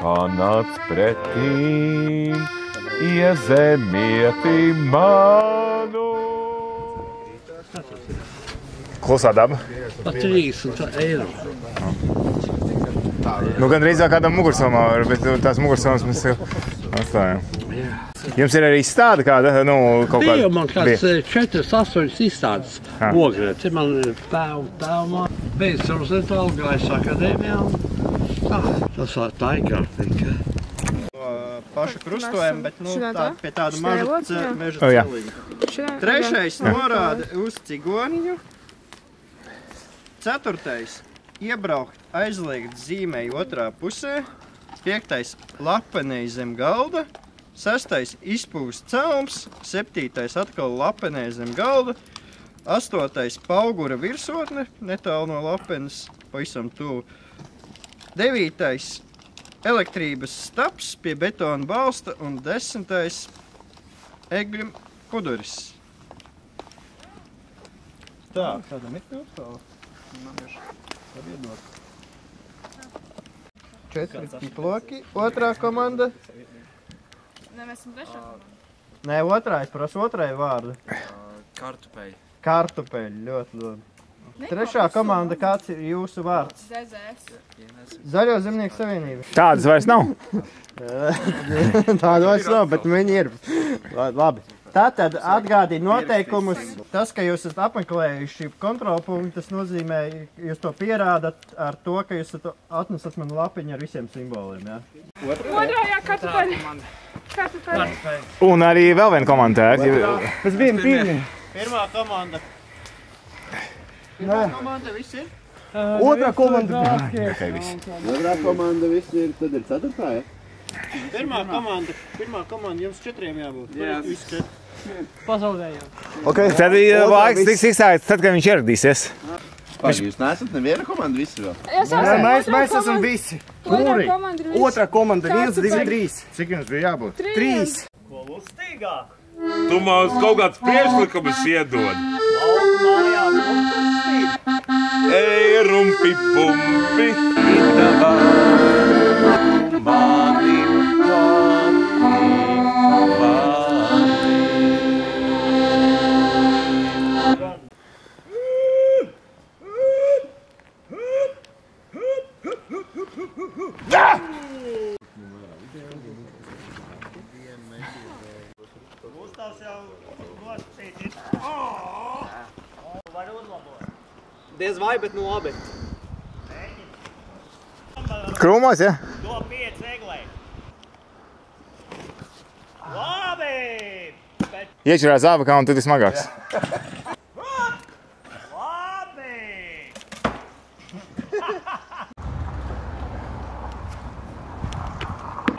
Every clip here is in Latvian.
panāc pretīm, iezemieti manu. Klusā daba? Pa 30 eiro. Nu, gan drīzāk kādam mugursomā, bet tās mugursomas mēs jau atstājām. Jums ir arī izstāde kāda? Nu, kaut kāda? Bija man kāds 4-8 izstādes Ogrē. Te man tēvmā beidz Rozentālu Gaisa akadēmijā. Tā ir kārtīgi. Pašu krustojumu, bet pie tādu mažu meža celiņu. Trešais norāda uz cigoniņu. Ceturtais iebraukt aizliegt zīmei otrā pusē. Piektais lapenei zem galda. Sestais izpūst celms. Septītais atkal lapenei zem galda. Astotais paugura virsotne, netālu no lapenes, pavisam tuvu. Devītais elektrības staps pie betona balsta un 10. egļu puduris. Tā, kādam ir pilstāva? Man ir iedot. 4 ploki. Otrā komanda. Nē, mēs esam trešā komanda. Nē, otrā, es prasu otrai vārdu. Kartupeļi. Kartupeļi, ļoti labi. Trešā komanda, kāds ir jūsu vārds? ZZS. Zaļo zemnieku savienība. Tādas vairs nav? Tāda vairs nav, bet viņi ir. Labi. Tātad atgādīja noteikumus. Tas, ka jūs esat apmeklējuši kontrolpunktu, tas nozīmē, jūs to pierādat ar to, ka jūs atnesat man lapiņu ar visiem simboliem, jā? Otrā, jā, kartupeļi. Un arī vēl viena komanda. Mēs bijām pirmie. Pirmā komanda. Pirmā komanda viss ir? Otrā komanda. Otrā komanda viss ir, tad ir ceturtā, ja? Pirmā komanda jums 4 jābūt. Jā. Pazaudējām. Okay. Tad laiks tiks izsākts, tad, kad viņš ieradīsies. Jūs neesat neviena komanda visi vēl? Mēs esam visi. Kuri? Otrā komanda 1, 2, 3. Cik jums bija jābūt? 3. Ko lustīgāk? Tu mums kaut kāds priekšlikumus iedod. Ej, rumpi, pumpi. Manim Gustavs jau nosacīts. Var uzlabot. Diez vai, bet nu labi. Krūmos, ja? Do 5 eglē. Labi! Iečurā zābakā un tad ir smagāks. Labi!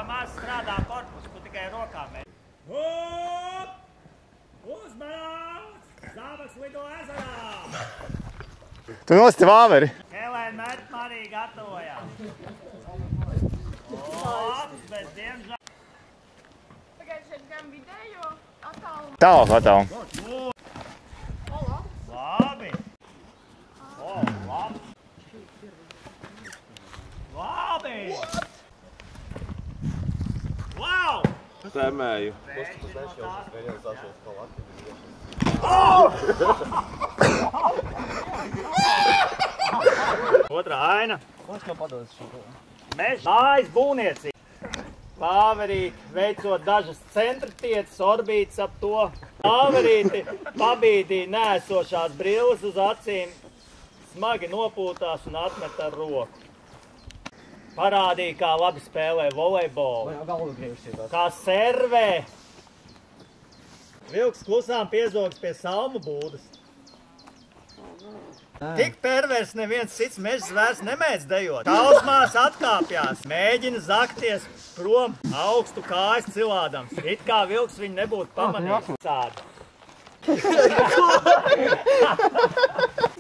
Maz strādā korpus, tu tikai rokām. Uzmanās! Zābaks lido ezerā! Tu nosti vāveri. Helēna Mērķma arī gatavojās. Bet diemžēl. Tagad šeit gan vidējo attālumu. Tālāk. Labi! Labi! Labi! Wow! Temēju. Otrā aina. Meža mājas būvniecība. Vāverīti veicot dažas centritiecas orbītas ap to. Vāverīti pabīdīja nēsošās brilles uz acīm, smagi nopūtās un atmet ar roku. Parādīja, kā labi spēlē volejbolu. Kā servē. Vilks klusām piezogs pie salmu būdas. Tik pervers neviens cits meža zvērs nemēdz dejot. Tausmās atkāpjās, mēģina zakties prom, augstu kājas cilādams. It kā vilks viņu nebūtu pamanījis sādi.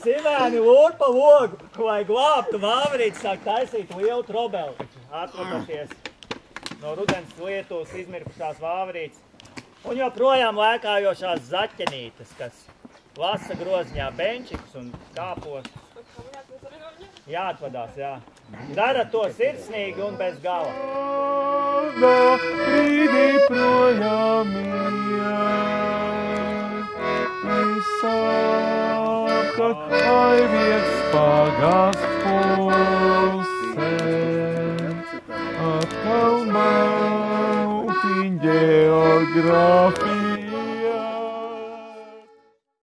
Sivēni lūr pa logu, lai glābtu vāverīti, sāk taisīt lielu trobeli. Atrodoties no rudens Lietuvas izmirkušās vāverītes un joprojām lēkājošās zaķenītes, kas lasa grozņā benčikus un kāpostus. Jāatvadās, jā. Dara to sirsnīgi un bez gala. kādā brīdī projām iet. Visāk, kad aiviegs pagās pusē, atkal mautiņ geogrāfija.